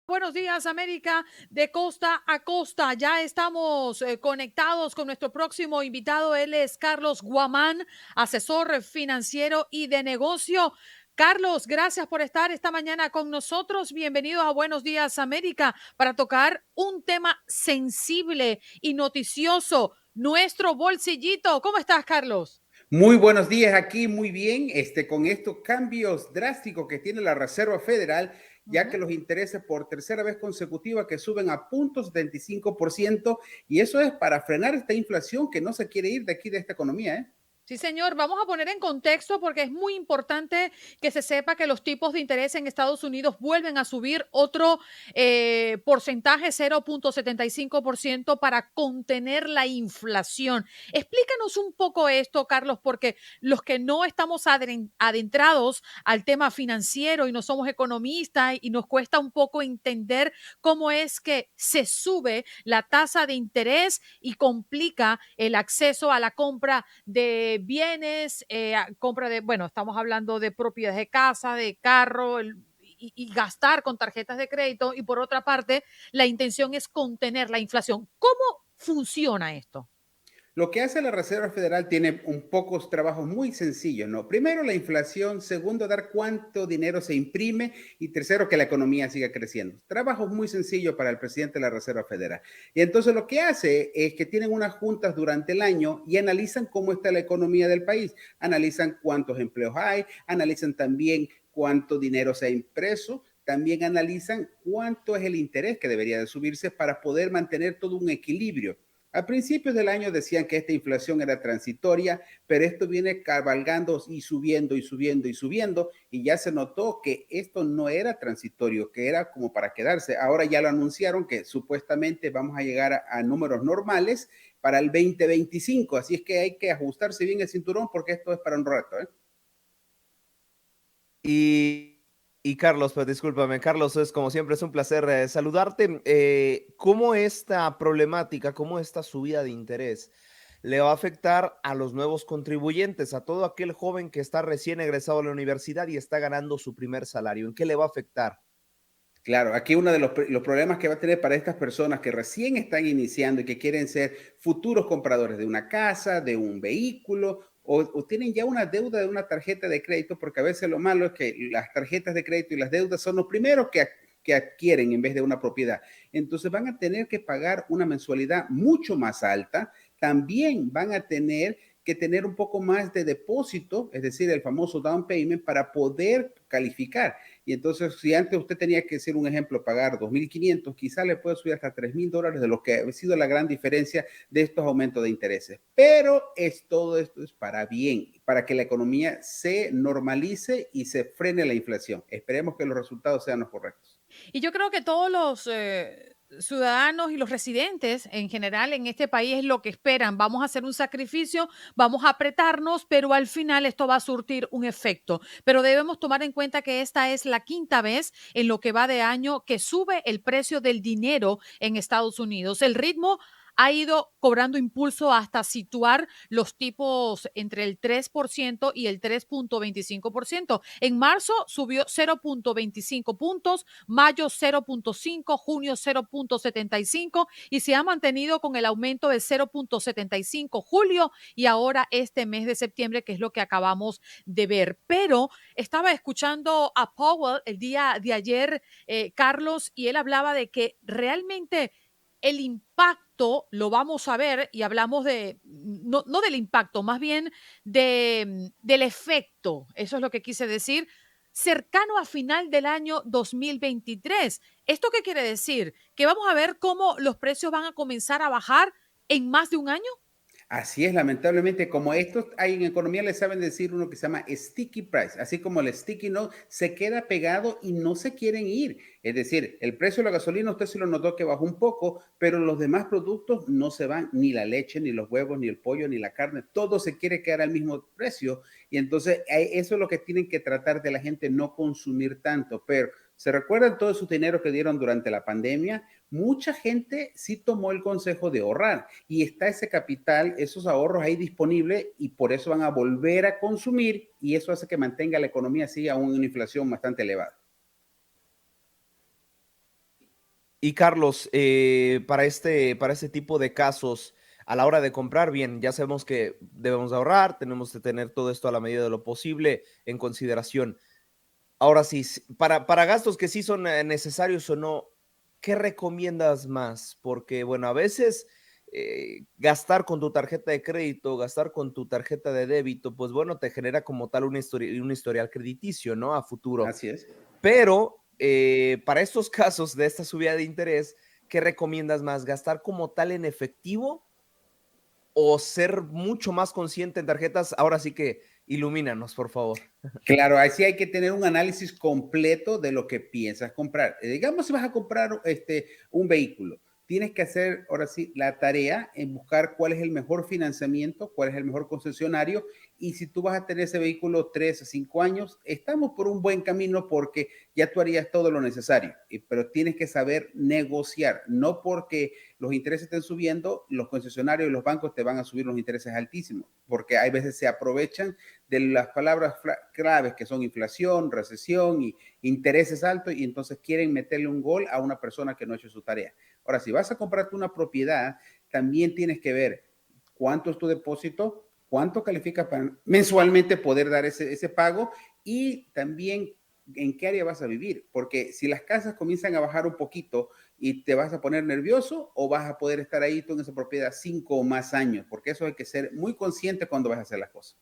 Buenos días, América, de costa a costa. Ya estamos conectados con nuestro próximo invitado. Él es Carlos Guamán, asesor financiero y de negocio. Carlos, gracias por estar esta mañana con nosotros. Bienvenidos a Buenos Días, América, para tocar un tema sensible y noticioso, nuestro bolsillito. ¿Cómo estás, Carlos? Muy buenos días, aquí muy bien, con estos cambios drásticos que tiene la Reserva Federal, ya que Ujú. los intereses por tercera vez consecutiva que suben a 0,75%, y eso es para frenar esta inflación que no se quiere ir de aquí de esta economía, ¿eh? Sí, señor. Vamos a poner en contexto porque es muy importante que se sepa que los tipos de interés en Estados Unidos vuelven a subir otro porcentaje, 0,75% para contener la inflación. Explícanos un poco esto, Carlos, porque los que no estamos adentrados al tema financiero y no somos economistas y nos cuesta un poco entender cómo es que se sube la tasa de interés y complica el acceso a la compra de bienes, compra de, bueno, estamos hablando de propiedades de casa, de carro, y gastar con tarjetas de crédito. Y por otra parte, la intención es contener la inflación. ¿Cómo funciona esto? Lo que hace la Reserva Federal tiene un pocos trabajos muy sencillos, ¿no? Primero, la inflación. Segundo, dar cuánto dinero se imprime. Y tercero, que la economía siga creciendo. Trabajos muy sencillos para el presidente de la Reserva Federal. Y entonces lo que hace es que tienen unas juntas durante el año y analizan cómo está la economía del país. Analizan cuántos empleos hay, analizan también cuánto dinero se ha impreso, también analizan cuánto es el interés que debería de subirse para poder mantener todo un equilibrio. A principios del año decían que esta inflación era transitoria, pero esto viene cabalgando y subiendo y subiendo y subiendo, y ya se notó que esto no era transitorio, que era como para quedarse. Ahora ya lo anunciaron que supuestamente vamos a llegar a números normales para el 2025, así es que hay que ajustarse bien el cinturón porque esto es para un rato, ¿eh? Y Carlos, pues discúlpame, Carlos, es como siempre, es un placer saludarte. ¿Cómo esta problemática, cómo esta subida de interés le va a afectar a los nuevos contribuyentes, a todo aquel joven que está recién egresado a la universidad y está ganando su primer salario? ¿En qué le va a afectar? Claro, aquí uno de los problemas que va a tener para estas personas que recién están iniciando y que quieren ser futuros compradores de una casa, de un vehículo, o tienen ya una deuda de una tarjeta de crédito, porque a veces lo malo es que las tarjetas de crédito y las deudas son los primeros que adquieren en vez de una propiedad. Entonces van a tener que pagar una mensualidad mucho más alta. También van a tener que tener un poco más de depósito, es decir, el famoso down payment, para poder calificar. Y entonces, si antes usted tenía que ser un ejemplo, pagar 2.500, quizá le puede subir hasta $3,000, de lo que ha sido la gran diferencia de estos aumentos de intereses. Pero todo esto es para bien, para que la economía se normalice y se frene la inflación. Esperemos que los resultados sean los correctos. Y yo creo que todos los ciudadanos y los residentes en general en este país es lo que esperan. Vamos a hacer un sacrificio, vamos a apretarnos, pero al final esto va a surtir un efecto. Pero debemos tomar en cuenta que esta es la quinta vez en lo que va de año que sube el precio del dinero en Estados Unidos. El ritmo ha ido cobrando impulso hasta situar los tipos entre el 3% y el 3,25%. En marzo subió 0,25 puntos, mayo 0,5, junio 0,75 y se ha mantenido con el aumento de 0,75 julio y ahora este mes de septiembre, que es lo que acabamos de ver. Pero estaba escuchando a Powell el día de ayer, Carlos, y él hablaba de que realmente el impacto lo vamos a ver y hablamos de, no del impacto, más bien del efecto, eso es lo que quise decir, cercano a final del año 2023. ¿Esto qué quiere decir? Que vamos a ver cómo los precios van a comenzar a bajar en más de un año. Así es, lamentablemente, como estos hay en economía, le saben decir uno que se llama sticky price, así como el sticky note se queda pegado y no se quieren ir. Es decir, el precio de la gasolina, usted sí lo notó que bajó un poco, pero los demás productos no se van, ni la leche, ni los huevos, ni el pollo, ni la carne, todo se quiere quedar al mismo precio. Y entonces eso es lo que tienen que tratar de la gente, no consumir tanto. Pero ¿se recuerdan todo su dinero que dieron durante la pandemia? Mucha gente sí tomó el consejo de ahorrar y está ese capital, esos ahorros ahí disponibles y por eso van a volver a consumir y eso hace que mantenga la economía así a una inflación bastante elevada. Y Carlos, para este tipo de casos, a la hora de comprar, bien, ya sabemos que debemos ahorrar, tenemos que tener todo esto a la medida de lo posible en consideración. Ahora sí, para gastos que sí son necesarios o no, ¿qué recomiendas más? Porque, bueno, a veces gastar con tu tarjeta de crédito, gastar con tu tarjeta de débito, pues bueno, te genera como tal un historial crediticio, ¿no? A futuro. Así es. Pero para estos casos de esta subida de interés, ¿qué recomiendas más? ¿Gastar como tal en efectivo o ser mucho más consciente en tarjetas? Ahora sí que ilumínanos, por favor. Claro, así hay que tener un análisis completo de lo que piensas comprar. Digamos, si vas a comprar un vehículo, tienes que hacer ahora sí la tarea en buscar cuál es el mejor financiamiento, cuál es el mejor concesionario y si tú vas a tener ese vehículo 3 o 5 años, estamos por un buen camino porque ya tú harías todo lo necesario, pero tienes que saber negociar, no porque los intereses estén subiendo, los concesionarios y los bancos te van a subir los intereses altísimos, porque hay veces se aprovechan de las palabras claves que son inflación, recesión y intereses altos y entonces quieren meterle un gol a una persona que no ha hecho su tarea. Ahora, si vas a comprarte una propiedad, también tienes que ver cuánto es tu depósito, cuánto califica para mensualmente poder dar ese pago y también en qué área vas a vivir, porque si las casas comienzan a bajar un poquito y te vas a poner nervioso o vas a poder estar ahí tú en esa propiedad 5 o más años, porque eso hay que ser muy consciente cuando vas a hacer las cosas.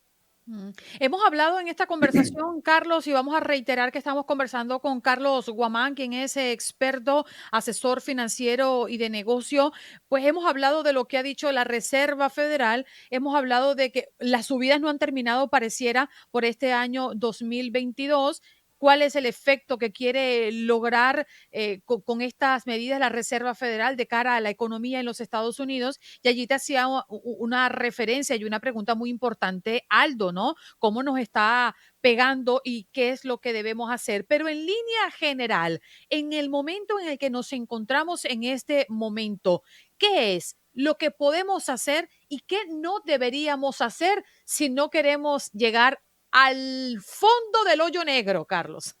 Hemos hablado en esta conversación, Carlos, y vamos a reiterar que estamos conversando con Carlos Guamán, quien es experto, asesor financiero y de negocio. Pues hemos hablado de lo que ha dicho la Reserva Federal, hemos hablado de que las subidas no han terminado, pareciera, por este año 2022. ¿Cuál es el efecto que quiere lograr con estas medidas la Reserva Federal de cara a la economía en los Estados Unidos? Y allí te hacía una referencia y una pregunta muy importante, Aldo, ¿no? ¿Cómo nos está pegando y qué es lo que debemos hacer? Pero en línea general, en el momento en el que nos encontramos en este momento, ¿qué es lo que podemos hacer y qué no deberíamos hacer si no queremos llegar al fondo del hoyo negro, Carlos?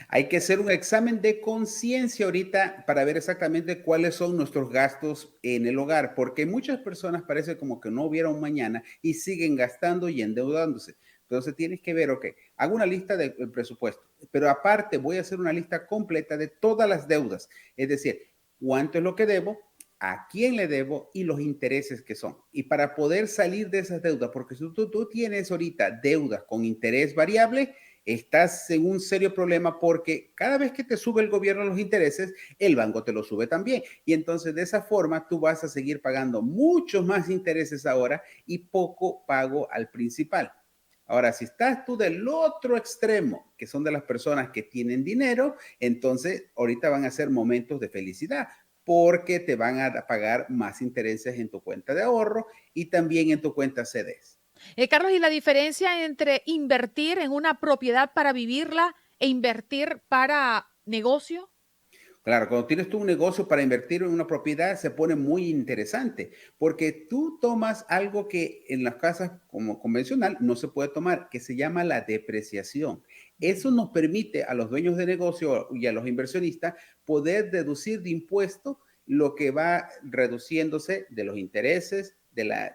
Hay que hacer un examen de conciencia ahorita para ver exactamente cuáles son nuestros gastos en el hogar, porque muchas personas parece como que no hubiera un mañana y siguen gastando y endeudándose. Entonces tienes que ver, ok, hago una lista del presupuesto, pero aparte voy a hacer una lista completa de todas las deudas, es decir, cuánto es lo que debo, a quién le debo y los intereses que son. Y para poder salir de esas deudas, porque si tú tienes ahorita deudas con interés variable, estás en un serio problema porque cada vez que te sube el gobierno los intereses, el banco te lo sube también. Y entonces de esa forma tú vas a seguir pagando muchos más intereses ahora y poco pago al principal. Ahora, si estás tú del otro extremo, que son de las personas que tienen dinero, entonces ahorita van a ser momentos de felicidad porque te van a pagar más intereses en tu cuenta de ahorro y también en tu cuenta CDs. Carlos, ¿y la diferencia entre invertir en una propiedad para vivirla e invertir para negocio? Claro, cuando tienes tú un negocio para invertir en una propiedad se pone muy interesante porque tú tomas algo que en las casas como convencional no se puede tomar, que se llama la depreciación. Eso nos permite a los dueños de negocio y a los inversionistas poder deducir de impuestos lo que va reduciéndose de los intereses,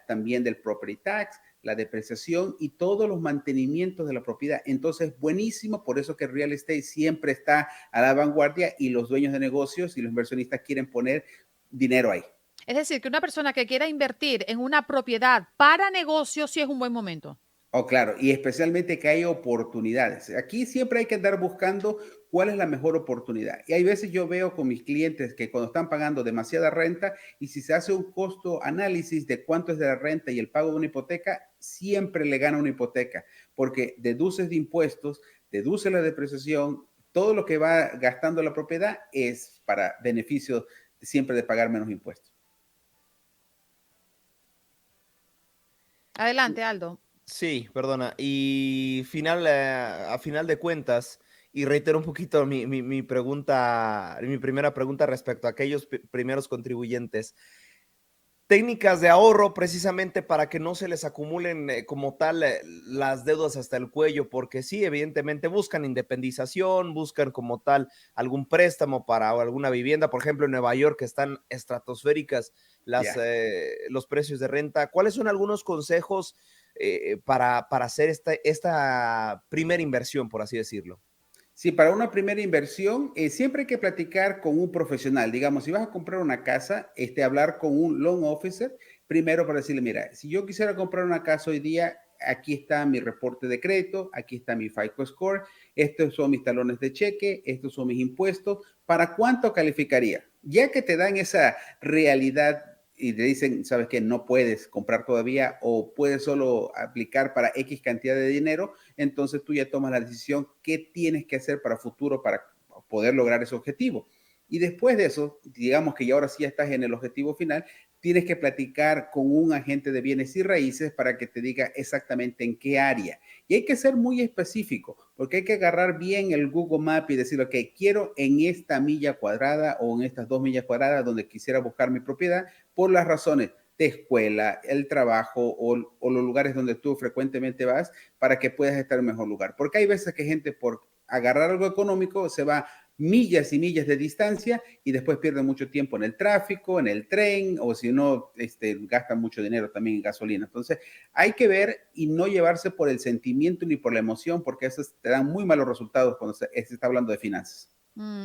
también del property tax, la depreciación y todos los mantenimientos de la propiedad. Entonces, buenísimo, por eso que el real estate siempre está a la vanguardia y los dueños de negocios y los inversionistas quieren poner dinero ahí. Es decir, que una persona que quiera invertir en una propiedad para negocio sí es un buen momento. Oh, claro, y especialmente que hay oportunidades. Aquí siempre hay que andar buscando cuál es la mejor oportunidad. Y hay veces yo veo con mis clientes que cuando están pagando demasiada renta y si se hace un costo análisis de cuánto es de la renta y el pago de una hipoteca, siempre le gana una hipoteca, porque deduces de impuestos, deduce la depreciación, todo lo que va gastando la propiedad es para beneficio siempre de pagar menos impuestos. Adelante, Aldo. Sí, perdona. Y a final de cuentas, y reitero un poquito mi pregunta, mi primera pregunta respecto a aquellos primeros contribuyentes. técnicas de ahorro precisamente para que no se les acumulen como tal las deudas hasta el cuello, porque sí, evidentemente buscan independización, buscan como tal algún préstamo para alguna vivienda, por ejemplo en Nueva York que están estratosféricas Ya. los precios de renta. ¿Cuáles son algunos consejos para hacer esta primera inversión, por así decirlo? Sí, para una primera inversión, siempre hay que platicar con un profesional. Digamos, si vas a comprar una casa, hablar con un loan officer, primero para decirle, mira, si yo quisiera comprar una casa hoy día, aquí está mi reporte de crédito, aquí está mi FICO score, estos son mis talones de cheque, estos son mis impuestos, ¿para cuánto calificaría? Ya que te dan esa realidad y te dicen, sabes que no puedes comprar todavía o puedes solo aplicar para X cantidad de dinero, entonces tú ya tomas la decisión qué tienes que hacer para futuro para poder lograr ese objetivo. Y después de eso, digamos que ya ahora sí ya estás en el objetivo final, tienes que platicar con un agente de bienes y raíces para que te diga exactamente en qué área. Y hay que ser muy específico, porque hay que agarrar bien el Google Map y decir, ok, quiero en esta milla cuadrada o en estas 2 millas cuadradas donde quisiera buscar mi propiedad, por las razones de escuela, el trabajo o los lugares donde tú frecuentemente vas para que puedas estar en mejor lugar. Porque hay veces que gente por agarrar algo económico se va millas y millas de distancia y después pierde mucho tiempo en el tráfico, en el tren o si no, gasta mucho dinero también en gasolina. Entonces hay que ver y no llevarse por el sentimiento ni por la emoción porque eso te dan muy malos resultados cuando se está hablando de finanzas.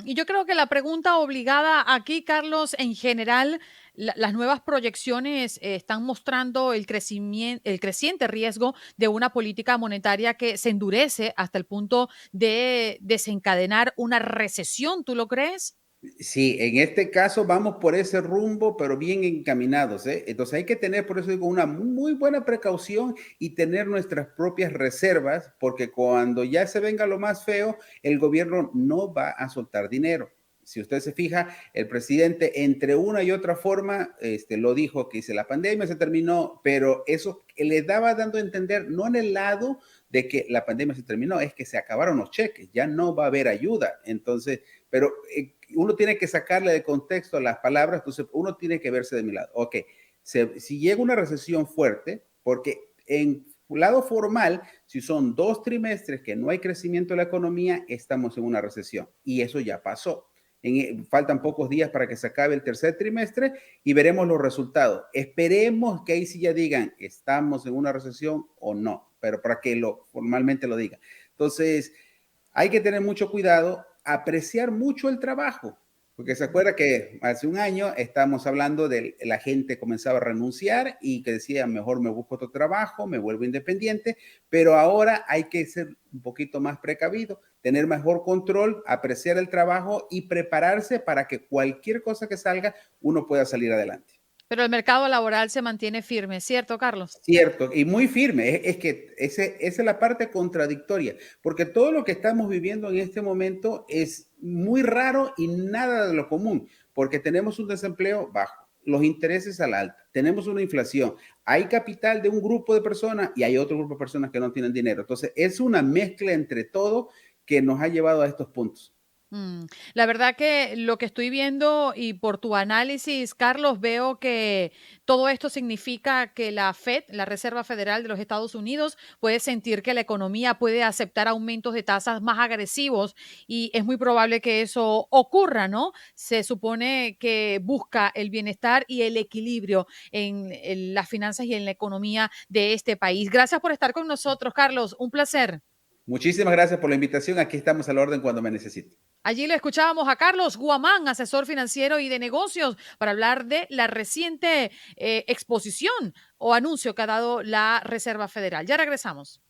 Y yo creo que la pregunta obligada aquí, Carlos, en general, las nuevas proyecciones están mostrando el creciente riesgo de una política monetaria que se endurece hasta el punto de desencadenar una recesión. ¿Tú lo crees? Sí, en este caso vamos por ese rumbo, pero bien encaminados, ¿eh? Entonces hay que tener, por eso digo, una muy buena precaución y tener nuestras propias reservas, porque cuando ya se venga lo más feo, el gobierno no va a soltar dinero. Si usted se fija, el presidente entre una y otra forma, lo dijo que si la pandemia se terminó, pero eso le daba dando a entender, no en el lado de que la pandemia se terminó, es que se acabaron los cheques, ya no va a haber ayuda. Entonces, pero uno tiene que sacarle de contexto las palabras, entonces uno tiene que verse de mi lado. Ok, si llega una recesión fuerte, porque en lado formal, si son 2 trimestres que no hay crecimiento de la economía, estamos en una recesión y eso ya pasó. Faltan pocos días para que se acabe el tercer trimestre y veremos los resultados. Esperemos que ahí sí ya digan, estamos en una recesión o no, pero para que formalmente lo digan. Entonces, hay que tener mucho cuidado, apreciar mucho el trabajo, porque se acuerda que hace un año estamos hablando de la gente comenzaba a renunciar y que decía, mejor me busco otro trabajo, me vuelvo independiente, pero ahora hay que ser un poquito más precavido, tener mejor control, apreciar el trabajo y prepararse para que cualquier cosa que salga, uno pueda salir adelante. Pero el mercado laboral se mantiene firme, ¿cierto, Carlos? Cierto, y muy firme. Es que esa es la parte contradictoria, porque todo lo que estamos viviendo en este momento es muy raro y nada de lo común, porque tenemos un desempleo bajo, los intereses al alta, tenemos una inflación, hay capital de un grupo de personas y hay otro grupo de personas que no tienen dinero. Entonces, es una mezcla entre todo que nos ha llevado a estos puntos. Mm, La verdad que lo que estoy viendo y por tu análisis, Carlos, veo que todo esto significa que la Fed, la Reserva Federal de los Estados Unidos, puede sentir que la economía puede aceptar aumentos de tasas más agresivos y es muy probable que eso ocurra, ¿no? Se supone que busca el bienestar y el equilibrio en las finanzas y en la economía de este país. Gracias por estar con nosotros, Carlos. Un placer. Muchísimas gracias por la invitación. Aquí estamos a la orden cuando me necesite. Allí le escuchábamos a Carlos Guamán, asesor financiero y de negocios, para hablar de la reciente exposición o anuncio que ha dado la Reserva Federal. Ya regresamos.